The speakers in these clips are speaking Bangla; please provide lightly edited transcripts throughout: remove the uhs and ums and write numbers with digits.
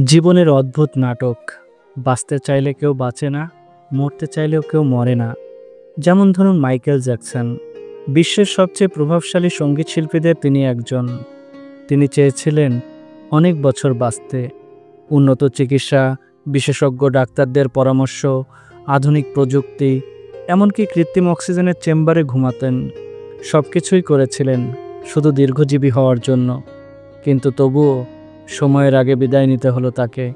জীবনের অদ্ভুত নাটক। বাঁচতে চাইলে কেউ বাঁচে না, মরতে চাইলেও কেউ মরে না। যেমন ধরুন মাইকেল জ্যাকসন, বিশ্বের সবচেয়ে প্রভাবশালী সঙ্গীত শিল্পীদের তিনি একজন। তিনি চেয়েছিলেন অনেক বছর বাঁচতে। উন্নত চিকিৎসা, বিশেষজ্ঞ ডাক্তারদের পরামর্শ, আধুনিক প্রযুক্তি, এমনকি কৃত্রিম অক্সিজেনের চেম্বারে ঘুমাতেন। সব কিছুই করেছিলেন শুধু দীর্ঘজীবী হওয়ার জন্য। কিন্তু তবুও সময়ের আগে বিদায় নিতে হলো তাকে।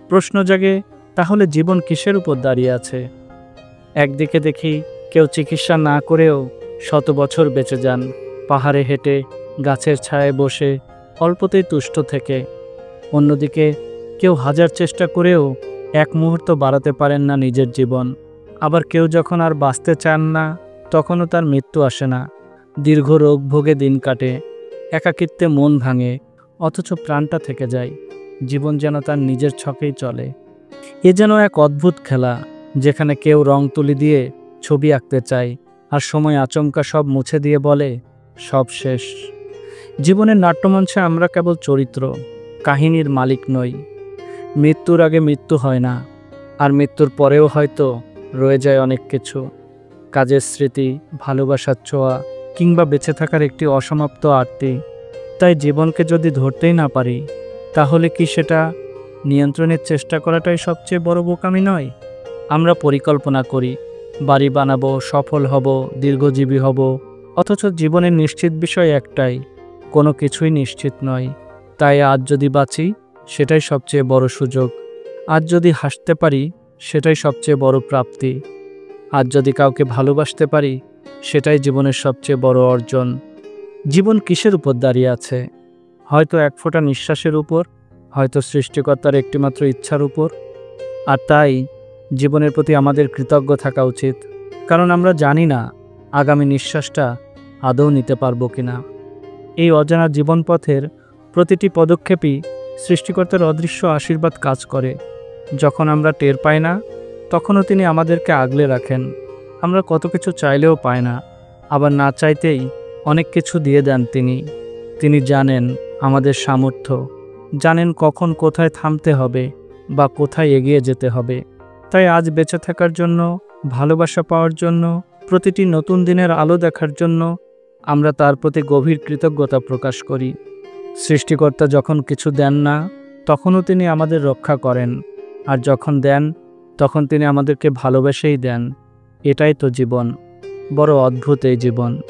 প্রশ্ন জাগে, তাহলে জীবন কিসের উপর দাঁড়িয়ে আছে? একদিকে দেখি কেউ চিকিৎসা না করেও শত বছর বেঁচে যান, পাহাড়ে হেঁটে, গাছের ছায়ায় বসে, অল্পতেই তুষ্ট থেকে। অন্যদিকে কেউ হাজার চেষ্টা করেও এক মুহূর্ত বাড়াতে পারেন না নিজের জীবন। আবার কেউ যখন আর বাঁচতে চান না, তখনও তার মৃত্যু আসে না। দীর্ঘ রোগ ভোগে দিন কাটে, একাকিত্বে মন ভাঙে, অথচ প্রাণটা থেকে যায়। জীবন যেন তার নিজের ছকেই চলে। এ যেন এক অদ্ভুত খেলা, যেখানে কেউ রং তুলি দিয়ে ছবি আঁকতে চায়, আর সময় আচমকা সব মুছে দিয়ে বলে, সব শেষ। জীবনের নাট্যমঞ্চে আমরা কেবল চরিত্র, কাহিনীর মালিক নই। মৃত্যুর আগে মৃত্যু হয় না, আর মৃত্যুর পরেও হয়তো রয়ে যায় অনেক কিছু। কাজের স্মৃতি, ভালোবাসার ছোঁয়া, কিংবা বেঁচে থাকার একটি অসমাপ্ত আরতি। তাই জীবনকে যদি ধরতেই না পারি, তাহলে কি সেটা নিয়ন্ত্রণের চেষ্টা করাটাই সবচেয়ে বড় বোকামি নয়? আমরা পরিকল্পনা করি, বাড়ি বানাবো, সফল হব, দীর্ঘজীবী হব, অথচ জীবনের নিশ্চিত বিষয় একটাই, কোনো কিছুই নিশ্চিত নয়। তাই আজ যদি বাঁচি, সেটাই সবচেয়ে বড় সুযোগ। আজ যদি হাসতে পারি, সেটাই সবচেয়ে বড় প্রাপ্তি। আজ যদি কাউকে ভালোবাসতে পারি, সেটাই জীবনের সবচেয়ে বড় অর্জন। জীবন কিসের উপর দাঁড়িয়ে আছে? হয়তো এক ফোঁটা নিঃশ্বাসের উপর, হয়তো সৃষ্টিকর্তার একটিমাত্র ইচ্ছার উপর। আর তাই জীবনের প্রতি আমাদের কৃতজ্ঞ থাকা উচিত, কারণ আমরা জানি না আগামী নিঃশ্বাসটা আদৌ নিতে পারবো কিনা। এই অজানা জীবনপথের প্রতিটি পদক্ষেপই সৃষ্টিকর্তার অদৃশ্য আশীর্বাদ কাজ করে। যখন আমরা টের পাই না, তখনও তিনি আমাদেরকে আগলে রাখেন। আমরা কত কিছু চাইলেও পাই না, আবার না চাইতেই অনেক কিছু দিয়ে দেন তিনি। তিনি জানেন আমাদের সামর্থ্য, জানেন কখন কোথায় থামতে হবে বা কোথায় এগিয়ে যেতে হবে। তাই আজ বেঁচে থাকার জন্য, ভালোবাসা পাওয়ার জন্য, প্রতিটি নতুন দিনের আলো দেখার জন্য আমরা তার প্রতি গভীর কৃতজ্ঞতা প্রকাশ করি। সৃষ্টিকর্তা যখন কিছু দেন না, তখনও তিনি আমাদের রক্ষা করেন, আর যখন দেন, তখন তিনি আমাদেরকে ভালোবেসেই দেন। এটাই তো জীবন। বড় অদ্ভুত এই জীবন।